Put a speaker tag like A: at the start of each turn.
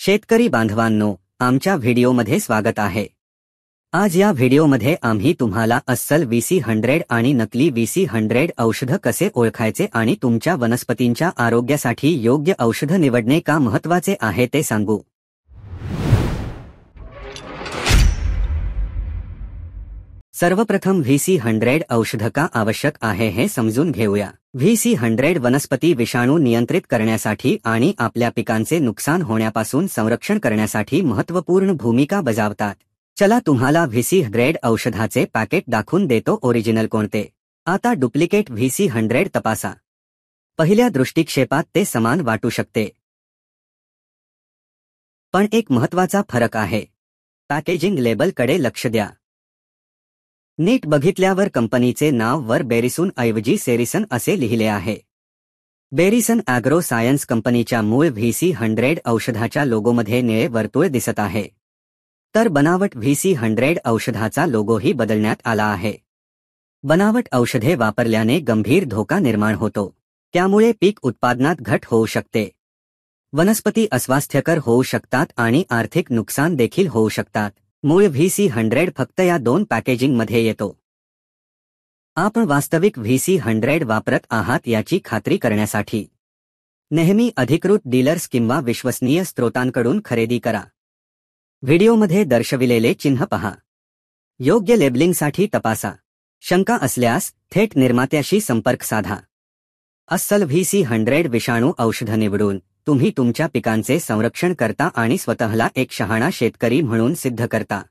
A: शेतकरी बांधवांनो, आमच्या व्हिडिओमध्ये स्वागत आहे। आज या व्हिडिओमध्ये आम्ही तुम्हाला अस्सल VC100 आणि नकली VC100 औषध कसे ओळखायचे आणि तुमच्या वनस्पतींच्या आरोग्यासाठी योग्य औषध निवडणे का महत्त्वाचे आहे ते सांगू। सर्वप्रथम VC100 औषध का आवश्यक आहे हे समजून घेऊया। VC100 वनस्पती विषाणू नियंत्रित करण्यासाठी आणि आपल्या पिकांचे नुकसान होण्यापासून संरक्षण करण्यासाठी महत्त्वपूर्ण भूमिका बजावतात। चला तुम्हाला VC100 औषधाचे पॅकेट दाखवून देतो। ओरिजिनल कोणते? आता डुप्लिकेट VC100 तपासा। पहिल्या दृष्टिक्षेपात ते समान वाटू शकते, पण एक महत्त्वाचा फरक आहे। पॅकेजिंग लेबलकडे लक्ष द्या। नीट बघितल्यावर कंपनीचे नाव वर बेरिसन ऐवजी सेरिसन असे लिहिले आहे। बेरिसन ॲग्रो सायन्स कंपनीच्या मूळ VC100 औषधाच्या लोगोमध्ये निळे वर्तुळ दिसत आहे, तर बनावट VC100 औषधाचा लोगोही बदलण्यात आला आहे। बनावट औषधे वापरल्याने गंभीर धोका निर्माण होतो, त्यामुळे पीक उत्पादनात घट होऊ शकते, वनस्पती अस्वास्थ्यकर होऊ शकतात आणि आर्थिक नुकसान देखील होऊ शकतात। मूळ VC100 फक्त या दोन पॅकेजिंगमध्ये येतो। आपण वास्तविक VC100 वापरत आहात याची खात्री करण्यासाठी नेहमी अधिकृत डीलर्स किंवा विश्वसनीय स्त्रोतांकडून खरेदी करा। व्हिडिओमध्ये दर्शविलेले चिन्ह पहा। योग्य लेबलिंगसाठी तपासा। शंका असल्यास थेट निर्मात्याशी संपर्क साधा। अस्सल VC100 विषाणू औषध निवडून तुम्ही तुमच्या पिकांचे संरक्षण करता आणि स्वतःला एक शहाणा शेतकरी म्हणून सिद्ध करता।